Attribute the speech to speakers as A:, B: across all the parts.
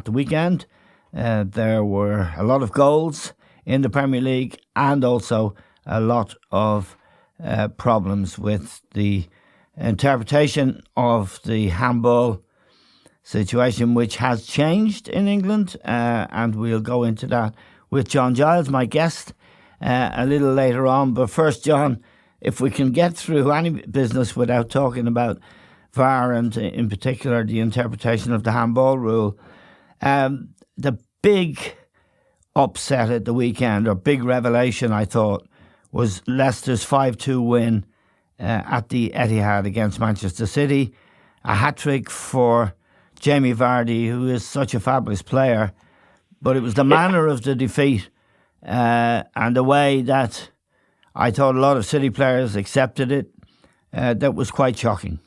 A: the weekend. There were a lot of goals in the Premier League and also a lot of problems with the interpretation of the handball situation, which has changed in England, and we'll go into that with John Giles, my guest, a little later on. But first, John, if we can get through any business without talking about VAR and in particular the interpretation of the handball rule, the big upset at the weekend, or big revelation, I thought, was Leicester's 5-2 win at the Etihad against Manchester City. A hat-trick for Jamie Vardy, who is such a fabulous player. But it was the manner of the defeat and the way that I thought a lot of City players accepted it that was quite shocking.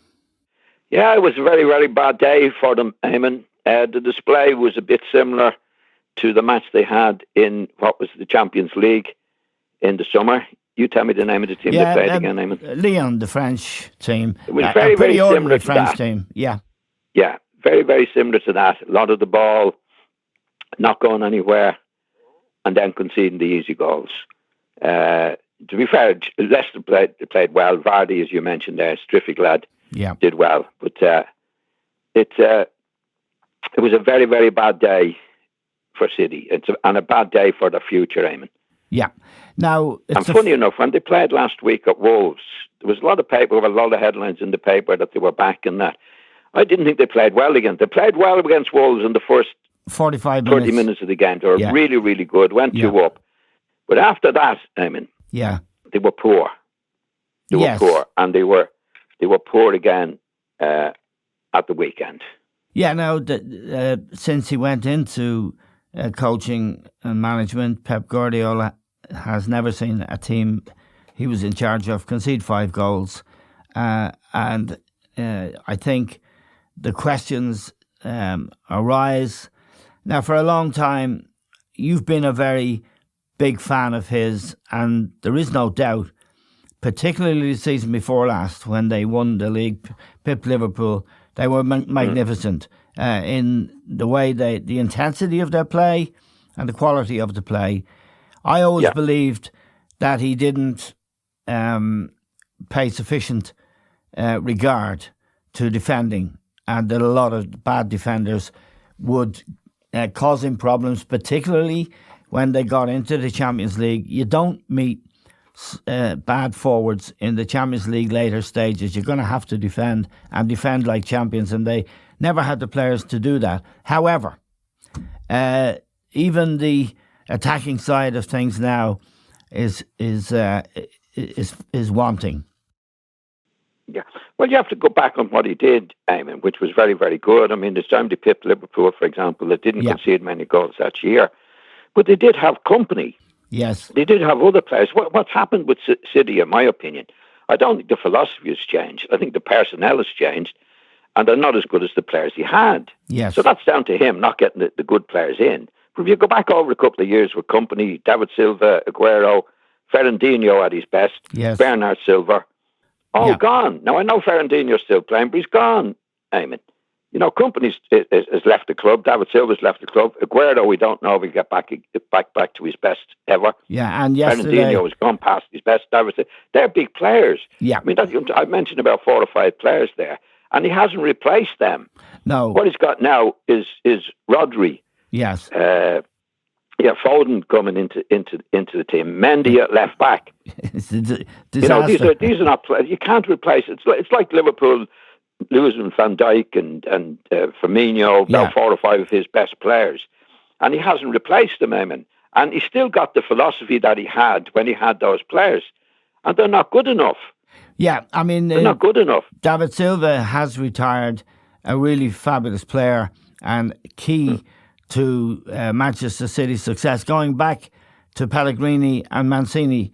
B: Yeah, it was a very, very bad day for them, Eamon. The display was a bit similar to the match they had in what was the Champions League in the summer. You tell me the name of the team they played again, Eamon.
A: Lyon, the French team.
B: It was very, very similar to
A: French
B: that.
A: Team. Yeah,
B: very, very similar to that. A lot of the ball not going anywhere and then conceding the easy goals. To be fair, Leicester played well. Vardy, as you mentioned there, terrific lad, did well. But it was a very, very bad day for City. And a bad day for the future, Eamon.
A: Yeah. Now,
B: and funny enough, when they played last week at Wolves, there was a lot of paper, a lot of headlines in the paper that they were back and that. I didn't think they played well again. They played well against Wolves in the first
A: 45
B: minutes. 30 minutes of the game. They were really, really good. Went 2 up. But after that, Eamon, they were poor. They were poor. And they were poor again at the weekend.
A: Yeah, now, since he went into coaching and management, Pep Guardiola has never seen a team he was in charge of concede 5 goals. And I think the questions arise. Now, for a long time, you've been a very big fan of his, and there is no doubt, particularly the season before last, when they won the league, pipped Liverpool, they were magnificent in the way the intensity of their play and the quality of the play. I always believed that he didn't pay sufficient regard to defending, and that a lot of bad defenders would cause him problems, particularly when they got into the Champions League. You don't meet bad forwards in the Champions League later stages. You're going to have to defend and defend like champions, and they never had the players to do that. However, even the attacking side of things now is wanting.
B: Yeah, well, you have to go back on what he did, Eamon, which was very, very good. I mean, this time they pipped Liverpool, for example, they didn't concede many goals that year, but they did have company.
A: Yes.
B: They did have other players. What's happened with City, in my opinion, I don't think the philosophy has changed. I think the personnel has changed, and they're not as good as the players he had.
A: Yes.
B: So that's down to him not getting the good players in. But if you go back over a couple of years with company, David Silva, Aguero, Fernandinho at his best, Bernard Silva, all gone. Now, I know Fernandinho's still playing, but he's gone, Eamon. You know, Company's has left the club. David Silva's left the club. Aguero, we don't know if he'll get back to his best ever.
A: Yeah, and yesterday...
B: Fernandinho has gone past his best. They're big players.
A: Yeah.
B: I mean, I mentioned about 4 or 5 players there, and he hasn't replaced them.
A: No.
B: What he's got now is Rodri.
A: Yes.
B: Foden coming into the team. Mendy at left back.
A: It's a disaster.
B: You know, these are not players. You can't replace it. It's like Liverpool losing Van Dijk and Firmino, about 4 or 5 of his best players, and he hasn't replaced them, Eamon. And he's still got the philosophy that he had when he had those players, and they're not good enough.
A: Yeah, I mean,
B: they're not good enough.
A: David Silva has retired, a really fabulous player and key to Manchester City's success, going back to Pellegrini and Mancini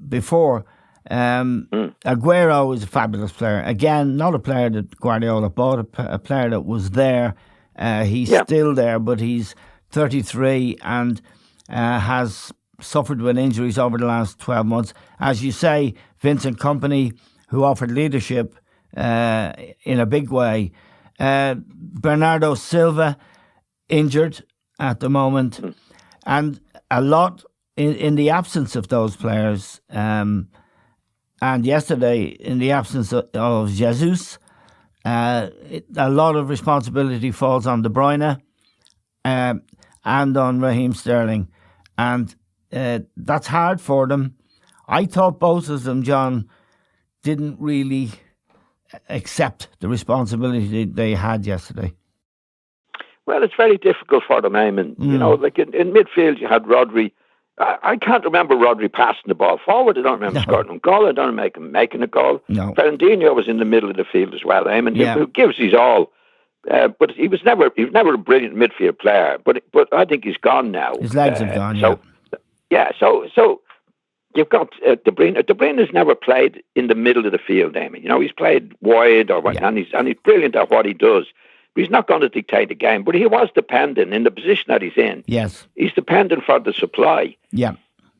A: before. Aguero is a fabulous player. Again, not a player that Guardiola bought, a player that was there. He's still there, but he's 33 and has suffered with injuries over the last 12 months. As you say, Vincent Kompany, who offered leadership in a big way. Bernardo Silva, injured at the moment, and a lot in the absence of those players. And yesterday, in the absence of Jesus, a lot of responsibility falls on De Bruyne and on Raheem Sterling. And that's hard for them. I thought both of them, John, didn't really accept the responsibility they had yesterday.
B: Well, it's very difficult for them, Eamon. You know, like in midfield, you had Rodri. I can't remember Rodri passing the ball forward. I don't remember scoring a goal. I don't remember making a goal.
A: No.
B: Fernandinho was in the middle of the field as well. Who gives his all, but he was never a brilliant midfield player. But I think he's gone now.
A: His legs have gone.
B: So you've got De Bruyne. De Bruyne has never played in the middle of the field, Eamon. You know, he's played wide and he's brilliant at what he does. He's not going to dictate the game, but he was dependent in the position that he's in.
A: Yes,
B: he's dependent for the supply.
A: Yeah,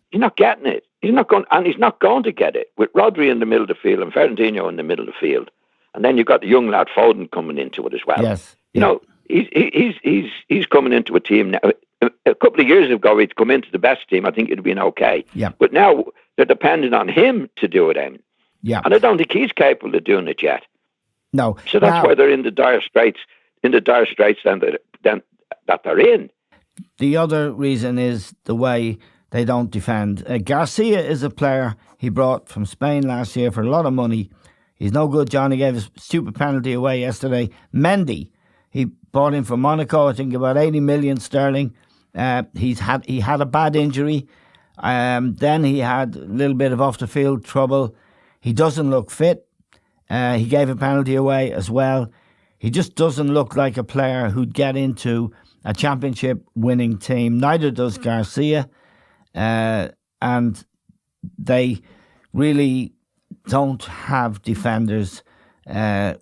B: he's not getting it. He's not going to get it with Rodri in the middle of the field and Fernandinho in the middle of the field, and then you've got the young lad Foden coming into it as well.
A: Yes,
B: you know he's coming into a team now. A couple of years ago, he'd come into the best team. I think it'd been okay.
A: Yeah,
B: but now they're dependent on him to do it.
A: Yeah,
B: and I don't think he's capable of doing it yet.
A: No,
B: so that's why they're in the dire straits. That they're in.
A: The other reason is the way they don't defend. Garcia is a player he brought from Spain last year for a lot of money. He's no good, John. He gave a stupid penalty away yesterday. Mendy, he bought him from Monaco, I think about 80 million sterling. He had a bad injury. Then he had a little bit of off the field trouble. He doesn't look fit. He gave a penalty away as well. He just doesn't look like a player who'd get into a championship winning team. Neither does Garcia. And they really don't have defenders that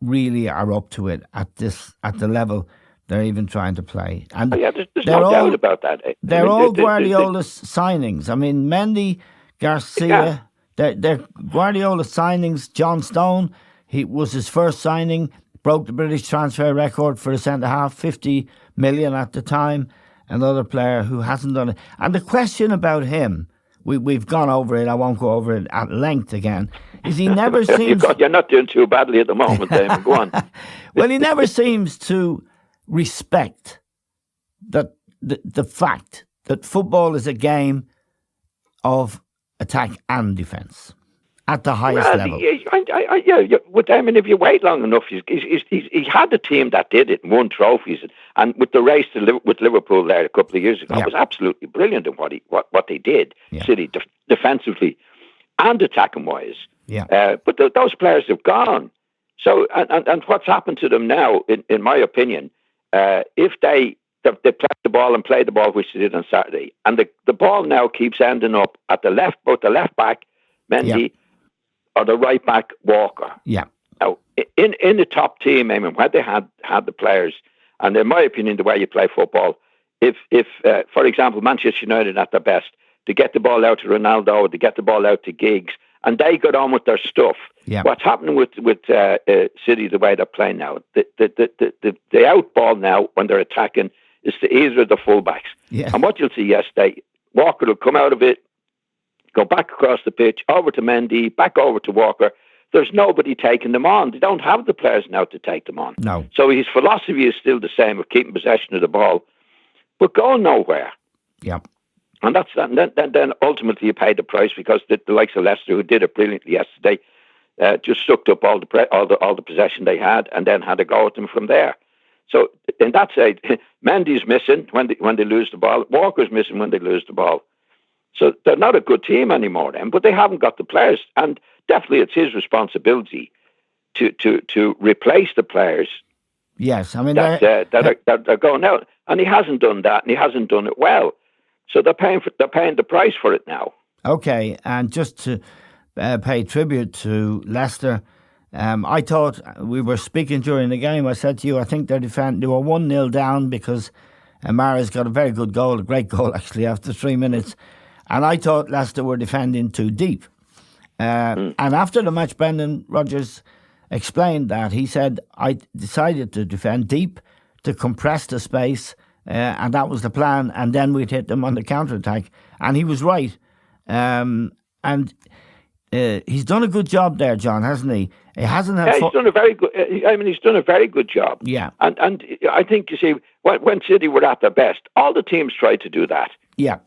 A: really are up to it at the level they're even trying to play. And
B: there's no doubt about that.
A: They're all Guardiola's signings. I mean, Mendy, Garcia, they're Guardiola signings. John Stone, he was his first signing, broke the British transfer record for a centre-half, 50 million at the time. Another player who hasn't done it. And the question about him, we've gone over it, I won't go over it at length again, is he never seems...
B: You're not doing too badly at the moment, David. Go on.
A: Well, he never seems to respect that the fact that football is a game of attack and defence at the highest level.
B: But I mean, if you wait long enough, he had a team that did it and won trophies, and with the race with Liverpool there a couple of years ago, it was absolutely brilliant in what they did, City defensively and attacking wise. But those players have gone. So and what's happened to them now, in my opinion, if they play the ball and play the ball, which they did on Saturday, and the ball now keeps ending up at both the left back, Mendy, or the right back, Walker. Now, in the top team, I mean, where they had the players, and in my opinion, the way you play football, if for example, Manchester United at their best, to get the ball out to Ronaldo, to get the ball out to Giggs, and they got on with their stuff. What's happening with City, the way they're playing now, the out ball now when they're attacking is to either of the fullbacks. And what you'll see yesterday, Walker will come out of it, go back across the pitch, over to Mendy, back over to Walker. There's nobody taking them on. They don't have the players now to take them on.
A: No.
B: So his philosophy is still the same of keeping possession of the ball, but going nowhere. And then ultimately you pay the price, because the likes of Leicester, who did it brilliantly yesterday, just sucked up all the possession they had and then had a go at them from there. So in that side, Mendy's missing when they lose the ball. Walker's missing when they lose the ball. So they're not a good team anymore then, but they haven't got the players. And definitely it's his responsibility to replace the players.
A: Yes, I mean
B: that are going out. And he hasn't done that, and he hasn't done it well. So they're paying the price for it now. Okay,
A: and just to pay tribute to Leicester, I thought we were speaking during the game. I said to you, I think they were 1-0 down because Amara's got a very good goal, a great goal actually, after 3 minutes. And I thought Leicester were defending too deep. And after the match, Brendan Rodgers explained that. He said, I decided to defend deep to compress the space, and that was the plan. And then we'd hit them on the counter-attack. And he was right. And he's done a good job there, John, hasn't he? He hasn't had.
B: He's done a very good. He's done a very good job.
A: Yeah,
B: and I think, you see, when City were at their best, all the teams tried to do that.
A: Yeah,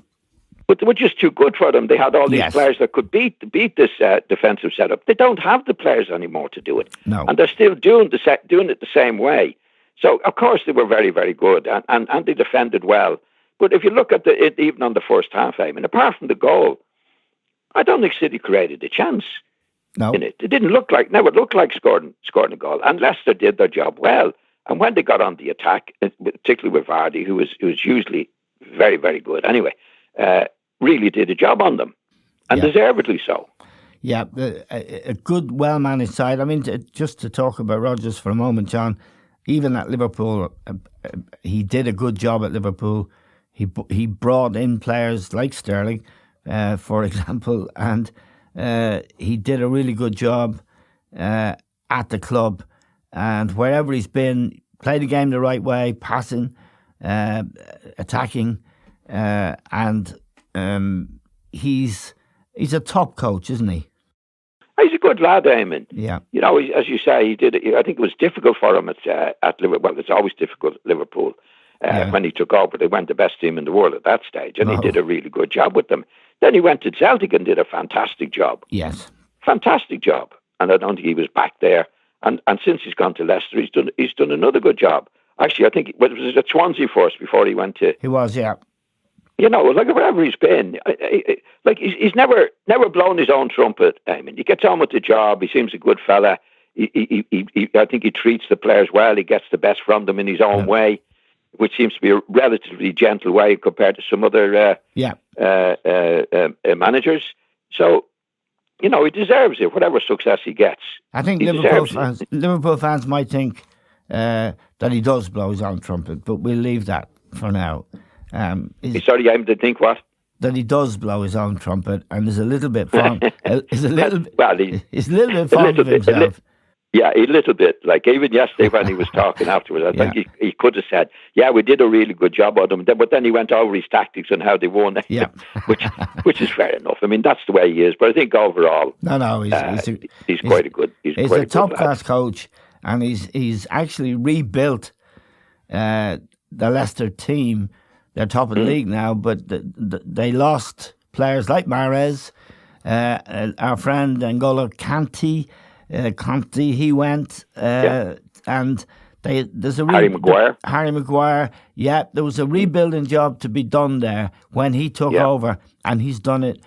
B: but they were just too good for them. They had all these players that could beat this defensive setup. They don't have the players anymore to do it.
A: No,
B: and they're still doing it the same way. So of course they were very, very good, and they defended well. But if you look at it, even on the first half, apart from the goal, I don't think City created a chance.
A: No.
B: In it. It didn't look like, scoring a goal. And Leicester did their job well. And when they got on the attack, particularly with Vardy, who was usually very, very good anyway, really did a job on them. And deservedly so.
A: Yeah, a good, well-managed side. I mean, just to talk about Rodgers for a moment, John, even at Liverpool, he did a good job at Liverpool. He brought in players like Sterling, for example, and he did a really good job at the club, and wherever he's been, played the game the right way, passing, attacking, and he's a top coach, isn't he?
B: He's a good lad, Eamon.
A: Yeah.
B: You know, as you say, he did. I think it was difficult for him at Liverpool. Well, it's always difficult at Liverpool. When he took over, they weren't the best team in the world at that stage, and he did a really good job with them. Then he went to Celtic and did a fantastic job.
A: Yes.
B: Fantastic job. And I don't think he was back there. And since he's gone to Leicester, he's done another good job. Actually, I think it was at Swansea first before he went to...
A: He was, yeah.
B: You know, like wherever he's been, like he's never blown his own trumpet. I mean, he gets on with the job. He seems a good fella. I think he treats the players well. He gets the best from them in his own way, which seems to be a relatively gentle way compared to some other managers. So, you know, he deserves it, whatever success he gets.
A: I think Liverpool fans might think that he does blow his own trumpet, but we'll leave that for now.
B: Sorry, I'm to think what?
A: That he does blow his own trumpet and is a little bit fond. He's a little bit fond of himself.
B: Yeah, a little bit. Like even yesterday when he was talking afterwards, I think he could have said, "Yeah, we did a really good job on them." But then he went over his tactics and how they won.
A: Yeah,
B: which is fair enough. I mean, that's the way he is. But I think overall, he's quite a good. He's
A: a top class coach, and he's actually rebuilt the Leicester team. They're top of the league now, but they lost players like Mahrez, our friend N'Golo Kanté. Conte, he went, and there's a Harry Maguire. Yeah, there was a rebuilding job to be done there when he took over, and he's done it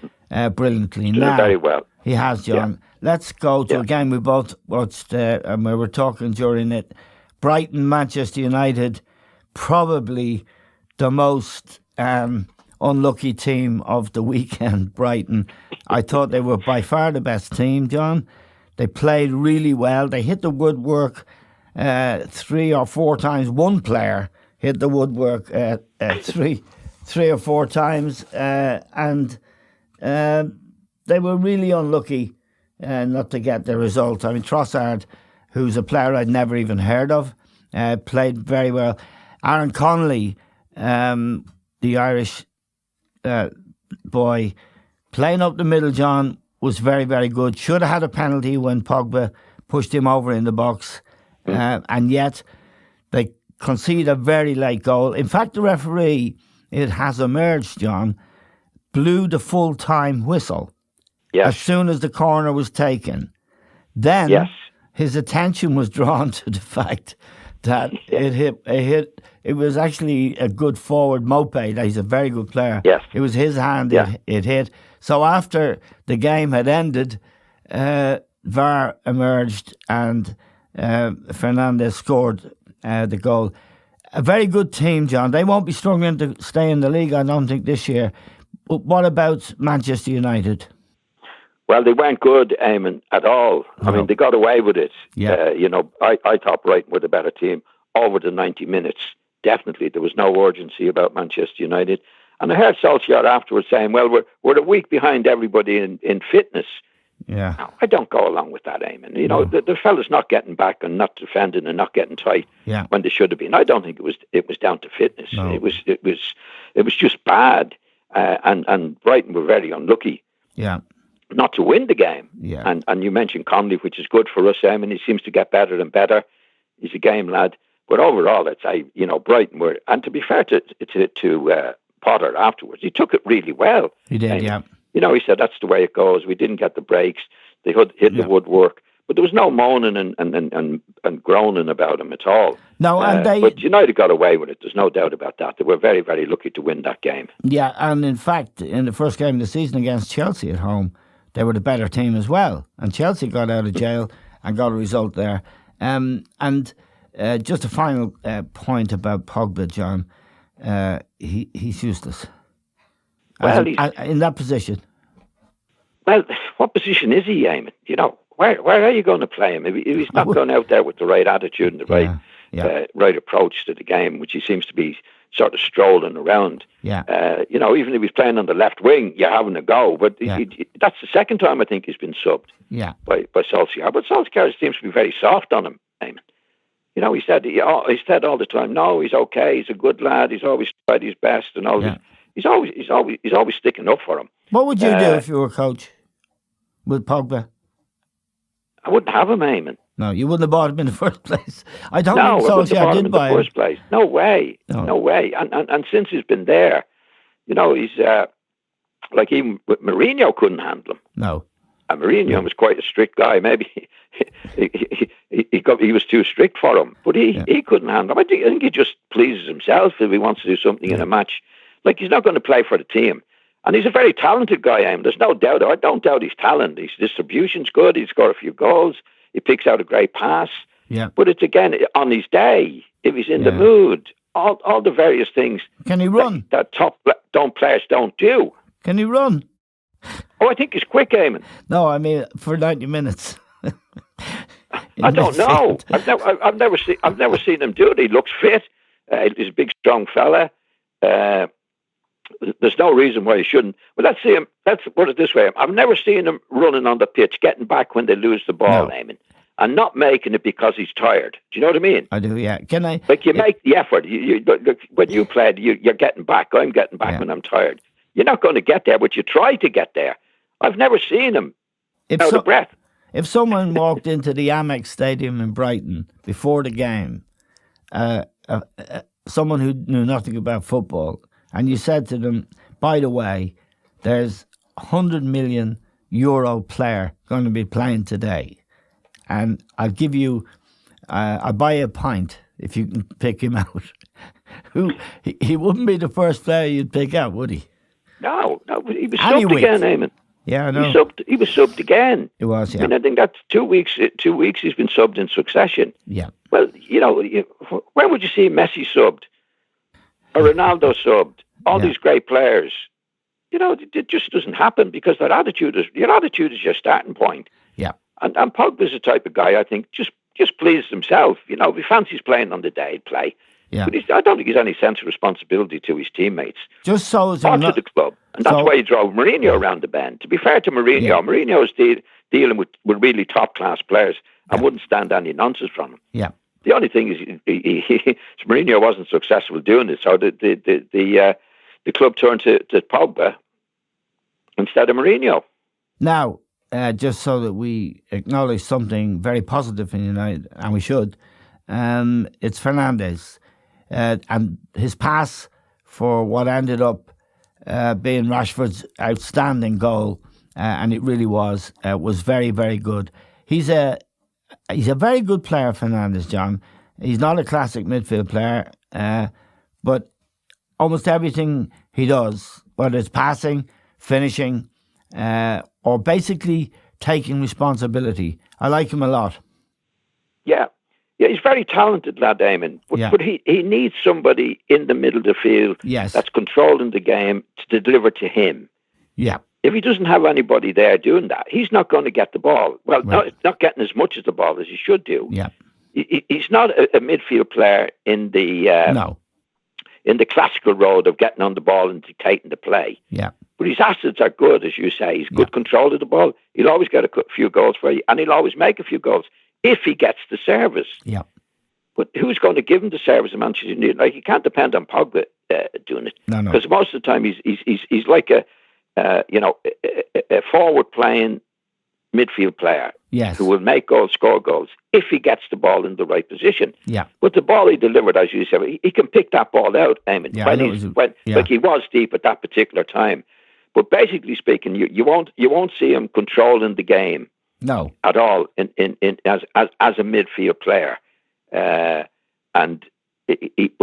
A: brilliantly. Now,
B: very well.
A: He has, John. Yeah. Let's go to a game we both watched, and we were talking during it. Brighton, Manchester United, probably the most unlucky team of the weekend. Brighton, I thought they were by far the best team, John. They played really well. They hit the woodwork 3 or 4 times. One player hit the woodwork 3 or 4 times, and they were really unlucky not to get the result. I mean, Trossard, who's a player I'd never even heard of, played very well. Aaron Connolly, the Irish boy, playing up the middle, John, was very, very good. Should have had a penalty when Pogba pushed him over in the box. And yet they concede a very late goal. In fact, the referee, it has emerged, John, blew the full-time whistle as soon as the corner was taken. Then his attention was drawn to the fact that it was actually a good forward, Mopé. He's a very good player.
B: Yes.
A: It was his hand it hit. So after the game had ended, VAR emerged and Fernandes scored the goal. A very good team, John. They won't be struggling to stay in the league, I don't think, this year. But what about Manchester United?
B: Well, they weren't good, Eamon, at all. No. I mean, they got away with it.
A: Yeah.
B: I thought Brighton were the better team over the 90 minutes. Definitely, there was no urgency about Manchester United. And I heard Solskjaer afterwards saying, well, we're a week behind everybody in fitness.
A: Yeah.
B: Now, I don't go along with that, Eamon. You know, the fella's not getting back and not defending and not getting tight when they should have been. I don't think it was down to fitness.
A: No.
B: It was just bad, and Brighton were very unlucky.
A: Yeah.
B: Not to win the game.
A: Yeah.
B: And you mentioned Conley, which is good for us, Eamon. He seems to get better and better. He's a game lad. But overall, I'd say, you know, Brighton were, and to be fair to Potter afterwards, he took it really well.
A: He did, yeah.
B: You know, he said, that's the way it goes. We didn't get the breaks. They hit the woodwork. But there was no moaning and groaning about him at all.
A: No,
B: but United got away with it. There's no doubt about that. They were very, very lucky to win that game.
A: Yeah, and in fact, in the first game of the season against Chelsea at home, they were the better team as well. And Chelsea got out of jail and got a result there. Just a final point about Pogba, John. He's useless.
B: Well,
A: in that position.
B: Well, what position is he, Eamon? You know, where are you going to play him? If he's not going out there with the right attitude and the right approach to the game, which he seems to be sort of strolling around.
A: Yeah.
B: You know, even if he's playing on the left wing, you're having a go. But that's the second time I think he's been subbed.
A: Yeah.
B: By Solskjaer. But Solskjaer seems to be very soft on him, Eamon. You know, he said all the time, no, he's okay. He's a good lad. He's always tried his best and all. Yeah. He's always sticking up for him.
A: What would you do if you were coach with Pogba?
B: I wouldn't have him, Eamon.
A: No, you wouldn't have bought him in the first place. I don't
B: think
A: Solskjaer did buy him
B: in the first place. No way. No way. And since he's been there, you know, he's like even with Mourinho couldn't handle him.
A: No.
B: And Mourinho was quite a strict guy. Maybe he was too strict for him, but he couldn't handle him. I think he just pleases himself if he wants to do something in a match. Like, he's not going to play for the team. And he's a very talented guy, there's no doubt. I don't doubt his talent. His distribution's good. He's scored a few goals. He picks out a great pass.
A: Yeah.
B: But it's, again, on his day, if he's in the mood, all the various things.
A: Can he run?
B: That top players don't do.
A: Can he run?
B: Oh, I think he's quick, Eamon.
A: No, I mean, for 90 minutes.
B: I don't know. I've never seen him do it. He looks fit. He's a big, strong fella. There's no reason why he shouldn't. But let's see him. Let's put it this way: I've never seen him running on the pitch, getting back when they lose the ball, Eamon, and not making it because he's tired. Do you know what I mean?
A: I do. Yeah. Can I?
B: Like, you make the effort. When you played, you're getting back. I'm getting back when I'm tired. You're not going to get there, but you try to get there. I've never seen him out of breath.
A: If someone walked into the Amex Stadium in Brighton before the game, someone who knew nothing about football, and you said to them, by the way, there's €100 million player going to be playing today, and I'll give you, I'll buy you a pint if you can pick him out. He wouldn't be the first player you'd pick out, would he?
B: No, he was subbed again, Eamon.
A: Yeah, I know.
B: He was subbed again.
A: It was, yeah.
B: I mean, I think that's 2 weeks. 2 weeks he's been subbed in succession.
A: Yeah.
B: Well, you know, when would you see Messi subbed or Ronaldo subbed? All these great players. You know, it just doesn't happen because your attitude is your starting point.
A: Yeah.
B: And Pogba's the type of guy, I think, just pleases himself. You know, if he fancies playing on the day, he'd play.
A: Yeah.
B: But I don't think he's any sense of responsibility to his teammates.
A: Just so as
B: to the club. And that's why he drove Mourinho around the bend. To be fair to Mourinho, Mourinho is dealing with really top-class players and wouldn't stand any nonsense from him.
A: Yeah.
B: The only thing is Mourinho wasn't successful doing it, so the club turned to Pogba instead of Mourinho.
A: Now, just so that we acknowledge something very positive in United, and we should, it's Fernandes. And his pass for what ended up being Rashford's outstanding goal, and it really was very, very good. He's a very good player, Fernandes, John. He's not a classic midfield player, but almost everything he does, whether it's passing, finishing, or basically taking responsibility, I like him a lot.
B: Yeah, he's very talented, lad, Eamon. But he needs somebody in the middle of the field that's controlling the game to deliver to him.
A: Yeah.
B: If he doesn't have anybody there doing that, he's not going to get the ball. Well, not getting as much of the ball as he should do.
A: Yeah.
B: He's not a midfield player in the classical road of getting on the ball and dictating the play.
A: Yeah.
B: But his assets are good, as you say. He's good control of the ball. He'll always get a few goals for you, and he'll always make a few goals if he gets the service.
A: Yeah.
B: But who's going to give him the service in Manchester United? Like, you can't depend on Pogba doing it.
A: No.
B: Because most of the time he's like a forward playing midfield player.
A: Yes.
B: Who will make goals, score goals, if he gets the ball in the right position.
A: Yeah.
B: But the ball he delivered, as you said, he can pick that ball out, Eamon, like he was deep at that particular time. But basically speaking, you won't see him controlling the game.
A: No.
B: At all as a midfield player. But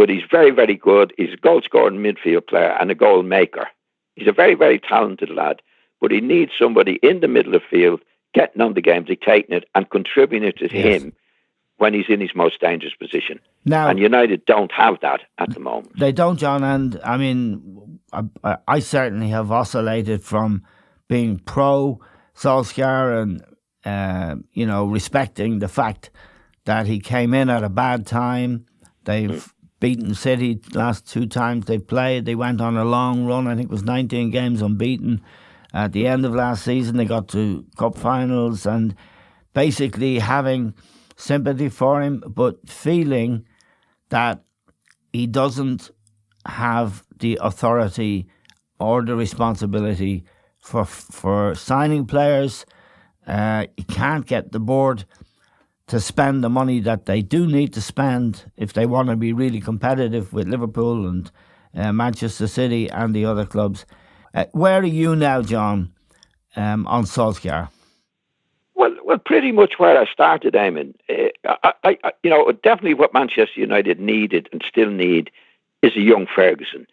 B: he's very, very good. He's a goal-scoring midfield player and a goal maker. He's a very, very talented lad, but he needs somebody in the middle of the field getting on the game, dictating it, and contributing it to him when he's in his most dangerous position.
A: Now,
B: and United don't have that at the moment.
A: They don't, John. And I mean, I certainly have oscillated from being pro Solskjaer and respecting the fact that he came in at a bad time. They've beaten City last 2 times they've played. They went on a long run. I think it was 19 games unbeaten. At the end of last season, they got to cup finals, and basically having sympathy for him, but feeling that he doesn't have the authority or the responsibility for signing players. He can't get the board to spend the money that they do need to spend if they want to be really competitive with Liverpool and Manchester City and the other clubs. Where are you now, John, on Solskjaer?
B: Well, pretty much where I started, Eamon. Definitely what Manchester United needed and still need is a young Ferguson.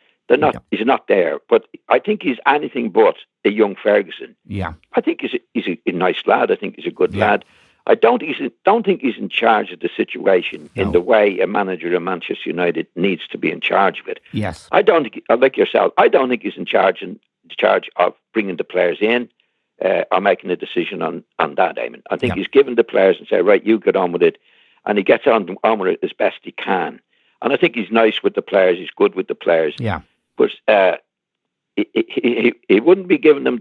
B: He's not there, but I think he's anything but a young Ferguson.
A: Yeah,
B: I think he's a nice lad. I think he's a good lad. I don't think he's in charge of the situation in the way a manager of Manchester United needs to be in charge of it.
A: Yes,
B: I don't think, like yourself, I don't think he's in charge of bringing the players in or making a decision on that, Eamon. I think he's given the players and say, right, you get on with it, and he gets on with it as best he can. And I think he's nice with the players. He's good with the players.
A: Yeah,
B: but he wouldn't be giving them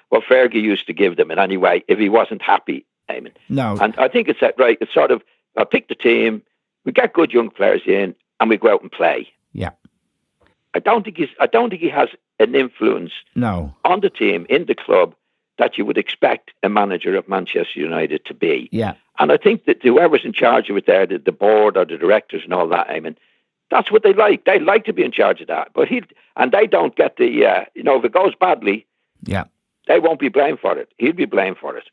B: what Fergie used to give them in any way if he wasn't happy, Eamon.
A: No.
B: And I think it's that, right. It's sort of, I'll pick the team, we get good young players in, and we go out and play.
A: Yeah.
B: I don't think he has an influence on the team, in the club, that you would expect a manager of Manchester United to be.
A: Yeah.
B: And I think that whoever's in charge of it there, the board or the directors and all that, Eamon, that's what they like. They like to be in charge of that. But they don't get the, if it goes badly, they won't be blamed for it. He'll be blamed for it.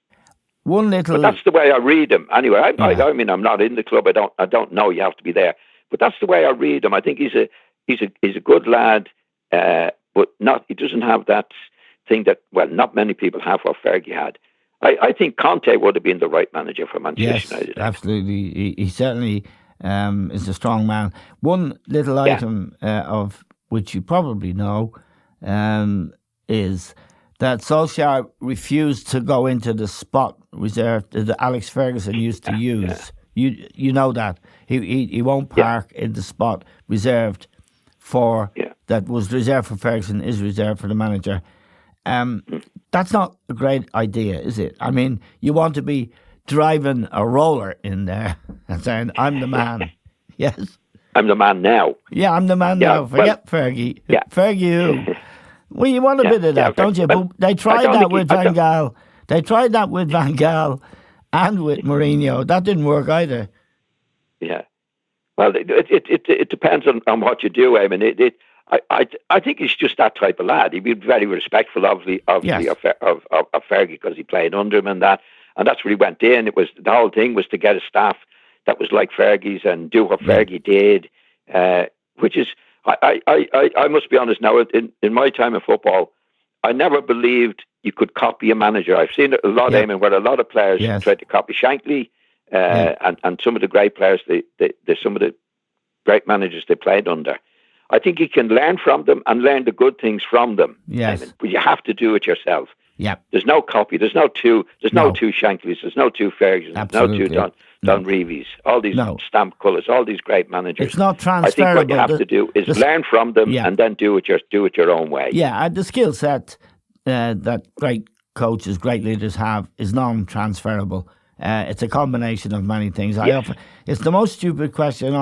B: But that's the way I read him. Anyway, I mean, I'm not in the club. I don't know. You have to be there. But that's the way I read him. I think he's a good lad, but he doesn't have that thing that, well, not many people have what Fergie had. I think Conte would have been the right manager for Manchester United.
A: Absolutely. He certainly is a strong man. One little item of which you probably know is that Solskjaer refused to go into the spot reserved that Alex Ferguson used to use. You know that. He won't park in the spot reserved for that was reserved for Ferguson is reserved for the manager. That's not a great idea, is it? I mean, you want to be driving a roller in there and saying, I'm the man. Yes.
B: I'm the man now.
A: Yeah, I'm the man now. Forget Fergie. Yeah. Fergie who? Well, you want a bit of that, don't you? But they tried that with Van Gaal. They tried that with Van Gaal and with Mourinho. That didn't work either.
B: Yeah. Well, it depends on what you do, Eamon. I think he's just that type of lad. He'd be very respectful of Fergie because he played under him and that's where he went in. The whole thing was to get a staff that was like Fergie's and do what Fergie did, which is, I must be honest now, in my time in football, I never believed you could copy a manager. I've seen it a lot, Eamon, where a lot of players tried to copy Shankly and some of the great players, some of the great managers they played under. I think you can learn from them and learn the good things from them.
A: Yes.
B: Eamon, but you have to do it yourself.
A: Yeah.
B: There's no copy. There's no two Shanklys. There's no two Fergusons. There's no two Don Reeves, all these stamp colours, all these great managers.
A: It's not transferable.
B: I think what you have to do is learn from them and then do it your own way.
A: Yeah, and the skill set that great coaches, great leaders have is non-transferable. It's a combination of many things.
B: Yes.
A: It's the most stupid question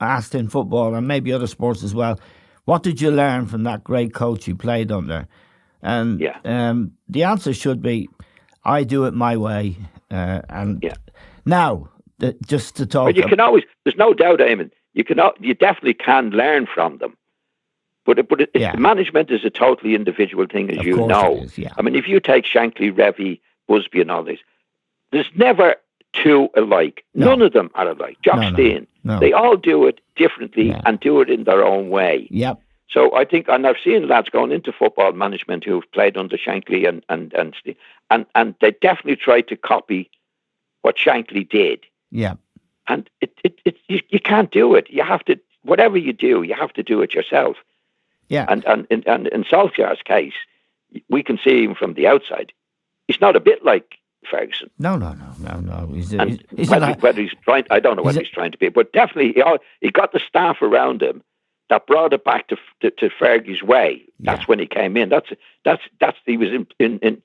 A: asked in football and maybe other sports as well. What did you learn from that great coach you played under? And the answer should be, I do it my way. Now, just to talk.
B: But you can always. There's no doubt, Eamon. You definitely can learn from them. But management is a totally individual thing, as you know.
A: It is, yeah.
B: I mean, if you take Shankly, Revy, Busby, and all these, there's never two alike.
A: No.
B: None of them are alike. Jock Stein.
A: No.
B: They all do it differently and do it in their own way.
A: Yep.
B: So I think, and I've seen lads going into football management who've played under Shankly and Stein, and they definitely try to copy what Shankly did.
A: Yeah.
B: And you can't do it. You have to, whatever you do, you have to do it yourself.
A: Yeah.
B: And in Solskjaer's case, we can see him from the outside. He's not a bit like Ferguson.
A: No.
B: Whether he's trying, I don't know whether he's trying to be, but definitely he got the staff around him that brought it back to Fergie's way. That's when he came in. That's he was in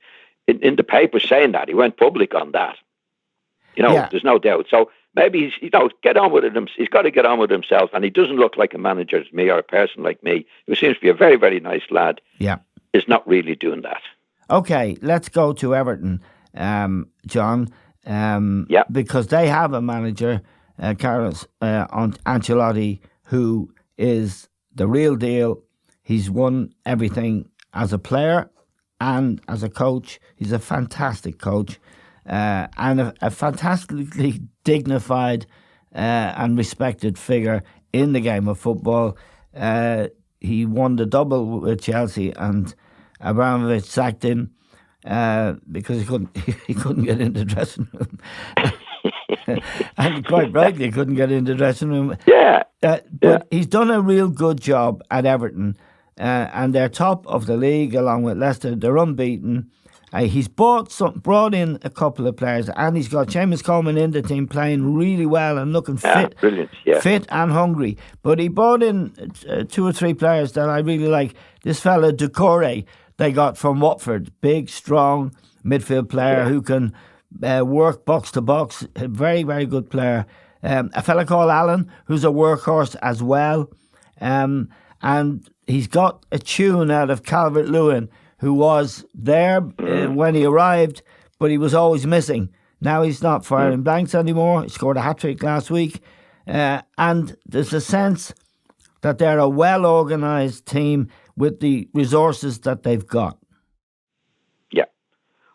B: the paper saying that. He went public on that. There's no doubt. So maybe he's get on with it. He's got to get on with himself, and he doesn't look like a manager to me or a person like me who seems to be a very, very nice lad.
A: Yeah,
B: is not really doing that.
A: Okay, let's go to Everton, John. Because they have a manager, Carlos Ancelotti, who is the real deal. He's won everything as a player and as a coach. He's a fantastic coach. And a fantastically dignified and respected figure in the game of football. He won the double with Chelsea, and Abramovich sacked him because he couldn't get in the dressing room. And quite rightly couldn't get in the dressing room. But he's done a real good job at Everton, and they're top of the league along with Leicester. They're unbeaten. He's brought in a couple of players, and he's got Seamus Coleman in the team playing really well and looking fit,
B: brilliant,
A: fit and hungry. But he brought in 2 or 3 players that I really like. This fella Doucouré they got from Watford, big, strong midfield player who can work box to box. A very, very good player. A fella called Allen, who's a workhorse as well, and he's got a tune out of Calvert-Lewin, who was there when he arrived, but he was always missing. Now he's not firing blanks anymore. He scored a hat-trick last week. And there's a sense that they're a well-organised team with the resources that they've got.
B: Yeah.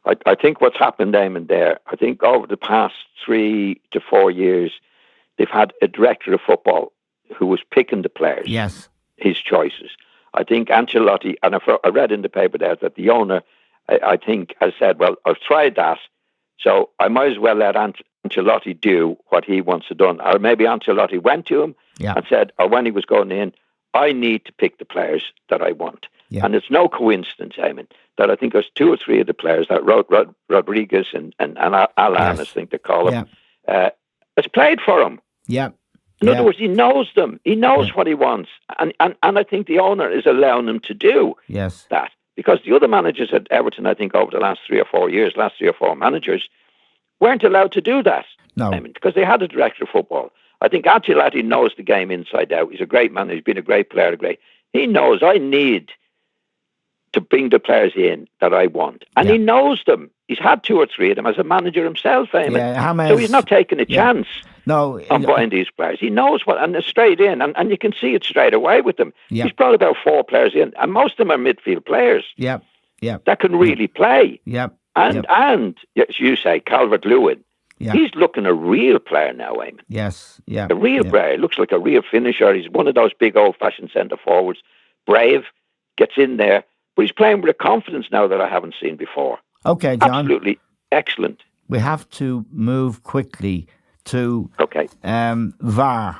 B: I think what's happened, Eamon, there, I think over the past 3 to 4 years, they've had a director of football who was picking the players.
A: Yes. His
B: choices. I think Ancelotti, and I read in the paper there that the owner, I think, has said, well, I've tried that, so I might as well let Ancelotti do what he wants to do. Or maybe Ancelotti went to him and said, or when he was going in, I need to pick the players that I want. Yeah. And it's no coincidence, Eamon, that I think there's 2 or 3 of the players that Rodriguez and Alan, I think they call him, has played for him.
A: Yeah.
B: In other words, he knows them. He knows what he wants. And I think the owner is allowing him to do that. Because the other managers at Everton, I think, over the last 3 or 4 years, last 3 or 4 managers, weren't allowed to do that.
A: No.
B: I mean, because they had a director of football. I think Ancelotti knows the game inside out. He's a great man. He's been a great player. He knows I need to bring the players in that I want. And he knows them. He's had 2 or 3 of them as a manager himself, Eamon. So he's not taking a chance.
A: No,
B: on buying these players. He knows what, and they're straight in, and you can see it straight away with them. Yep. He's brought about 4 players in, and most of them are midfield players. That can really play. And as you say, Calvert-Lewin, he's looking a real player now, Eamon. A real player. He looks like a real finisher. He's one of those big old-fashioned centre forwards. Brave, gets in there, but he's playing with a confidence now that I haven't seen before.
A: Okay, John.
B: Absolutely excellent.
A: We have to move quickly to VAR,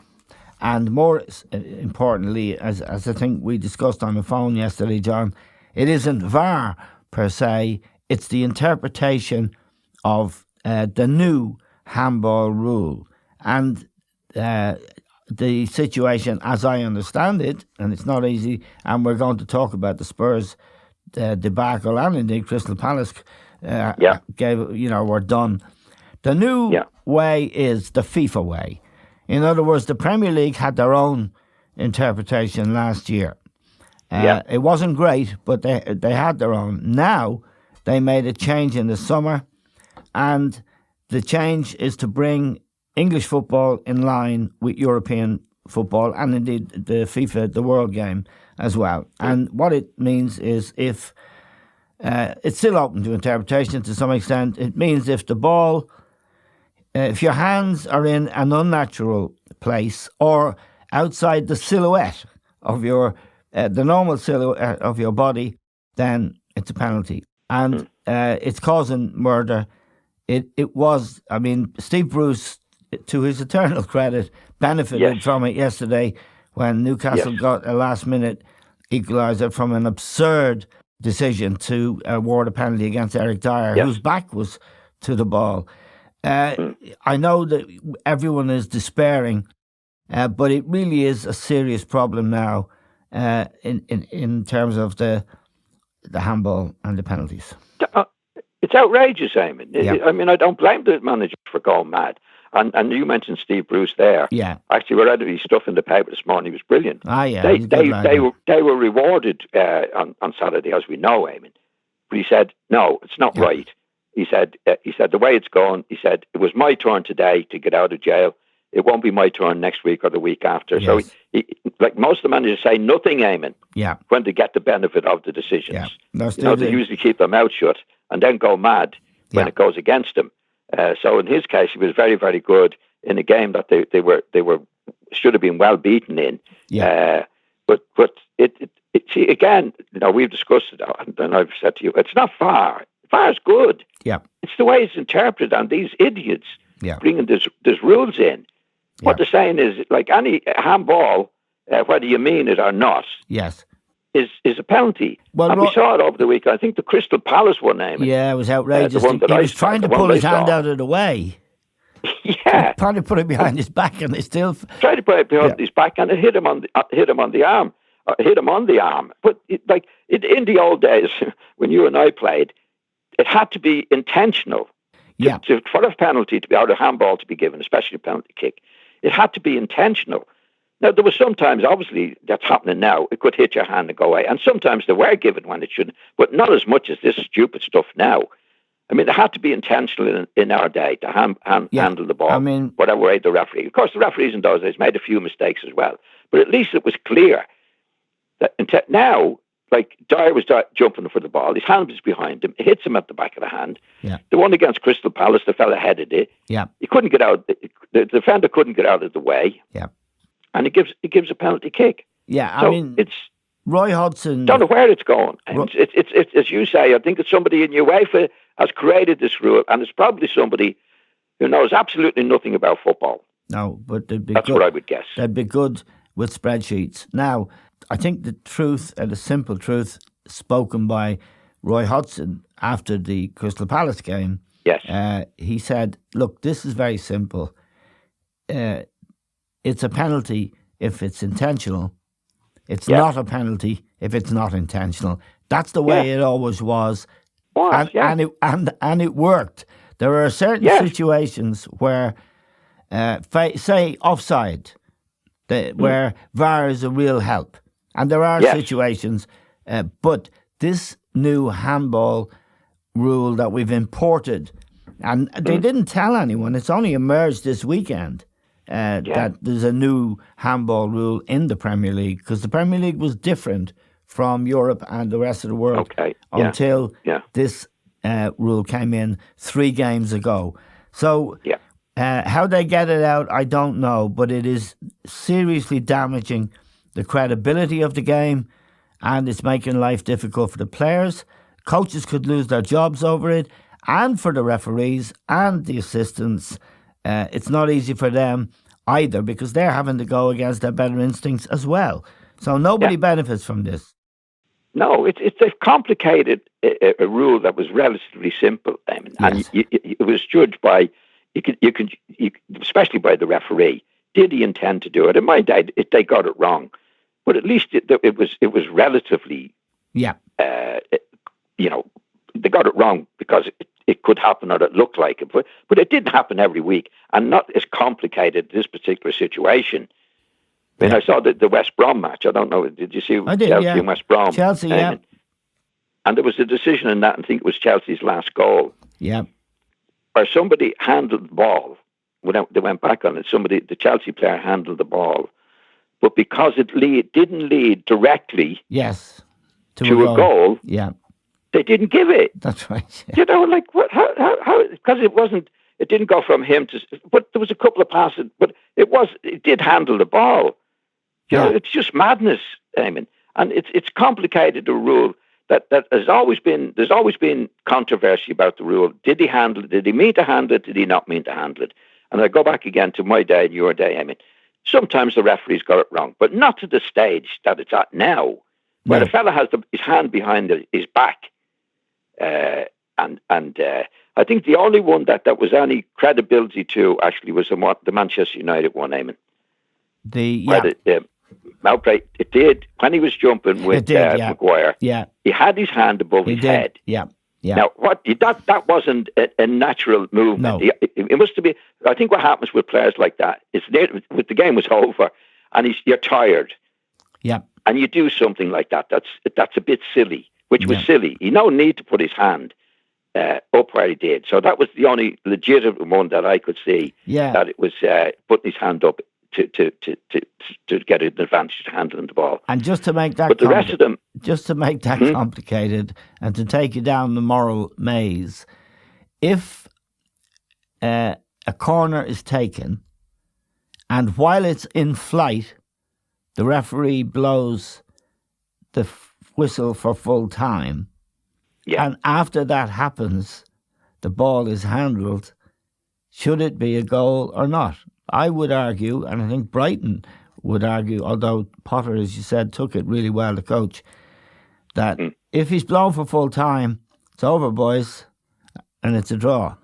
A: and more importantly, as I think we discussed on the phone yesterday, John, it isn't VAR per se, it's the interpretation of the new handball rule. And the situation, as I understand it, and it's not easy, and we're going to talk about the Spurs debacle and indeed Crystal Palace were done. The new way is the FIFA way. In other words, the Premier League had their own interpretation last year. It wasn't great, but they had their own. Now they made a change in the summer, and the change is to bring English football in line with European football and indeed the FIFA, the World Game as well. And what it means is if it's still open to interpretation to some extent, it means if the ball, if your hands are in an unnatural place or outside the silhouette of your, the normal silhouette of your body, then it's a penalty. And it's causing murder. It was, I mean, Steve Bruce, to his eternal credit, benefited from it yesterday when Newcastle got a last-minute equaliser from an absurd decision to award a penalty against Eric Dyer, whose back was to the ball. I know that everyone is despairing, but it really is a serious problem now in terms of the handball and the penalties.
B: It's outrageous, Eamon. I mean, I don't blame the manager for going mad. And you mentioned Steve Bruce there.
A: Yeah.
B: Actually, we read his stuff in the paper this morning. He was brilliant. They were rewarded on Saturday, as we know, Eamon. But he said, no, it's not right. He said the way it's going, he said, it was my turn today to get out of jail. It won't be my turn next week or the week after. Yes. So, like most of the managers say, nothing, Eamon, when they get the benefit of the decisions. Yeah. They usually keep their mouth shut and then go mad when it goes against them. So in his case, he was very, very good in a game that they were should have been well beaten in. Yeah. But see, again, we've discussed it, and I've said to you, it's not far. Far is good. Yeah. It's the way it's interpreted, and these idiots bringing these rules in. What they're saying is, like any handball, whether you mean it or not, is a penalty. Well, and we saw it over the week. I think the Crystal Palace one, Eamon.
A: Yeah, it was outrageous. He was trying to pull his hand out of the way. Trying to put it behind his back, and they still
B: tried to put it behind his back, and it hit him on the arm. But in the old days, when you and I played, it had to be intentional. For a penalty to be out of handball to be given, especially a penalty kick, it had to be intentional. Now, there was sometimes, obviously, that's happening now. It could hit your hand and go away. And sometimes they were given when it shouldn't, but not as much as this stupid stuff now. I mean, it had to be intentional in our day to handle the ball, whatever way the referee. Of course, the referees in those days made a few mistakes as well. But at least it was clear that now, like Dyer was jumping for the ball, his hand was behind him, it hits him at the back of the hand. Yeah. The one against Crystal Palace, the fella headed it. Yeah. He couldn't get out. The defender couldn't get out of the way. Yeah. And it gives a penalty kick.
A: Yeah,
B: so
A: I mean, it's Roy Hodgson.
B: Don't know where it's going. It's as you say. I think it's somebody in UEFA has created this rule, and it's probably somebody who knows absolutely nothing about football.
A: No, but
B: that's what I would guess.
A: They'd be good with spreadsheets. Now, I think the truth, the simple truth, spoken by Roy Hodgson after the Crystal Palace game. Yes. He said, "Look, this is very simple. It's a penalty if it's intentional. It's not a penalty if it's not intentional. That's the way it always was, and it worked. There are certain situations where, say, offside, where VAR is a real help, and there are situations. But this new handball rule that we've imported, and they didn't tell anyone. It's only emerged this weekend." That there's a new handball rule in the Premier League, because the Premier League was different from Europe and the rest of the world until this rule came in 3 games ago. So how they get it out, I don't know, but it is seriously damaging the credibility of the game, and it's making life difficult for the players. Coaches could lose their jobs over it, and for the referees and the assistants. It's not easy for them either, because they're having to go against their better instincts as well. So nobody benefits from this.
B: No, they've complicated a rule that was relatively simple, and it was judged by especially by the referee, did he intend to do it? In my day, they got it wrong, but at least it was relatively,
A: yeah,
B: they got it wrong because it could happen or it looked like it, but it didn't happen every week, and not as complicated this particular situation. I mean, I saw the West Brom match. I don't know. Did you see Chelsea and West Brom?
A: Chelsea, yeah.
B: And there was a decision in that, and I think it was Chelsea's last goal.
A: Yeah.
B: Where somebody handled the ball. They went back on it. The Chelsea player handled the ball. But because it didn't lead directly to a goal, they didn't give it.
A: That's right. Yeah.
B: You know, like, what? How? Because it didn't go from him to, but there was a couple of passes, but it did handle the ball. You know, it's just madness, Eamon. And it's complicated, a rule that there's always been controversy about the rule. Did he handle it? Did he mean to handle it? Did he not mean to handle it? And I go back again to my day and your day, Eamon. Sometimes the referees got it wrong, but not to the stage that it's at now, where the fella has his hand behind his back. And I think the only one that was any credibility to actually was the Manchester United one, Eamon. It did when he was jumping with Maguire.
A: Yeah,
B: he had his hand above his head.
A: Yeah.
B: Now, that wasn't a natural movement.
A: No.
B: It must be. I think what happens with players like that is the game was over, and you're tired.
A: Yeah.
B: And you do something like that. That's a bit silly. Which was silly. He no need to put his hand up where he did. So that was the only legitimate one that I could see.
A: Yeah.
B: That it was putting his hand up to get an advantage to handling the ball.
A: And just to make that,
B: but the rest of them,
A: complicated, and to take you down the moral maze, if a corner is taken, and while it's in flight, the referee blows the whistle for full time, and after that happens, the ball is handled, should it be a goal or not? I would argue, and I think Brighton would argue, although Potter, as you said, took it really well, the coach, that if he's blown for full time, it's over, boys, and it's a draw.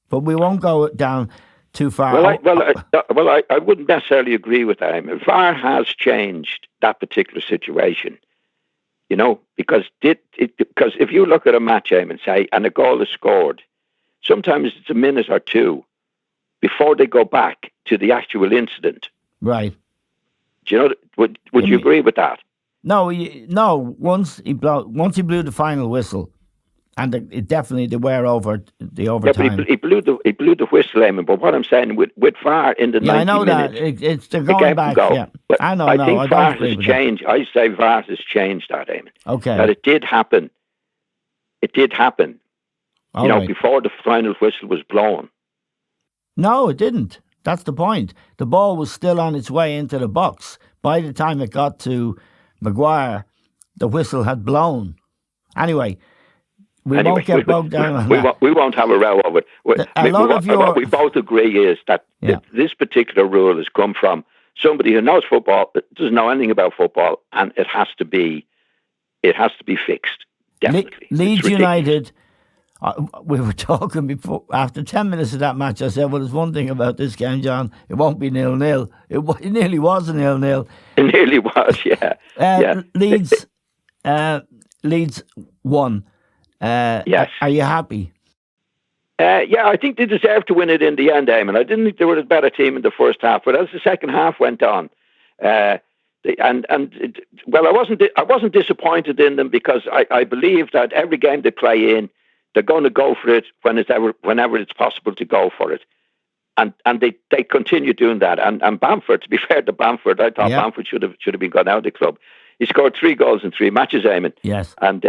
A: But we won't go down too far.
B: I wouldn't necessarily agree with that. I mean, VAR has changed that particular situation. You know, because if you look at a match, Eamon, say, and a goal is scored, sometimes it's a minute or two before they go back to the actual incident.
A: Right.
B: Do you know? Would you agree with that?
A: No. Once he blew the final whistle, and it definitely they were over the overtime.
B: Yeah, but he blew the whistle, Eamon. But what I'm saying with VAR in the 90
A: I know
B: minutes,
A: that it's they're going back. Yeah,
B: but
A: I know.
B: I think
A: I
B: VAR
A: don't
B: has changed. I say VAR has changed that, Eamon.
A: Okay.
B: That it did happen. It did happen.
A: All right.
B: Before the final whistle was blown.
A: No, it didn't. That's the point. The ball was still on its way into the box. By the time it got to Maguire, the whistle had blown. Anyway, we won't get bogged down on that.
B: We won't have a row over it. What we both agree is that this particular rule has come from somebody who knows football, but doesn't know anything about football, and it has to be fixed. Definitely.
A: Leeds United. We were talking before, after 10 minutes of that match, I said, well, there's one thing about this game, John, it won't be 0-0. It nearly was a 0-0.
B: It nearly was, yeah.
A: Leeds won.
B: Yes.
A: Are you happy?
B: I think they deserved to win it in the end, Eamon. I didn't think they were a better team in the first half, but as the second half went on, I wasn't disappointed in them because I believe that every game they play in, they're going to go for it whenever it's possible to go for it. And they continue doing that. And Bamford, to be fair to Bamford, I thought Bamford should have been gone out of the club. He scored 3 goals in 3 matches, Eamon.
A: Yes.
B: And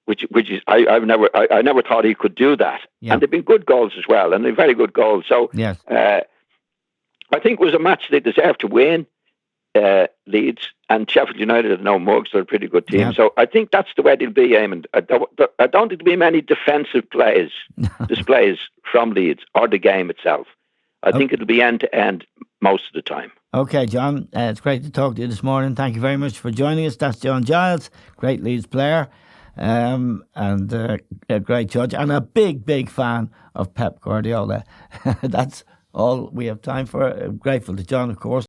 B: which is I never thought he could do that.
A: Yeah.
B: And they've been good goals as well, and they're very good goals. So
A: yes.
B: I think it was a match they deserved to win. Leeds and Sheffield United are no mugs. They're a pretty good team. Yeah. So I think that's the way they'll be, Eamon. I don't think there'll be many defensive displays from Leeds or the game itself. I think it'll be end to end most of the time.
A: Okay, John, it's great to talk to you this morning. Thank you very much for joining us. That's John Giles, great Leeds player. and a great judge, and a big fan of Pep Guardiola. That's all we have time for. I'm grateful to John, of course.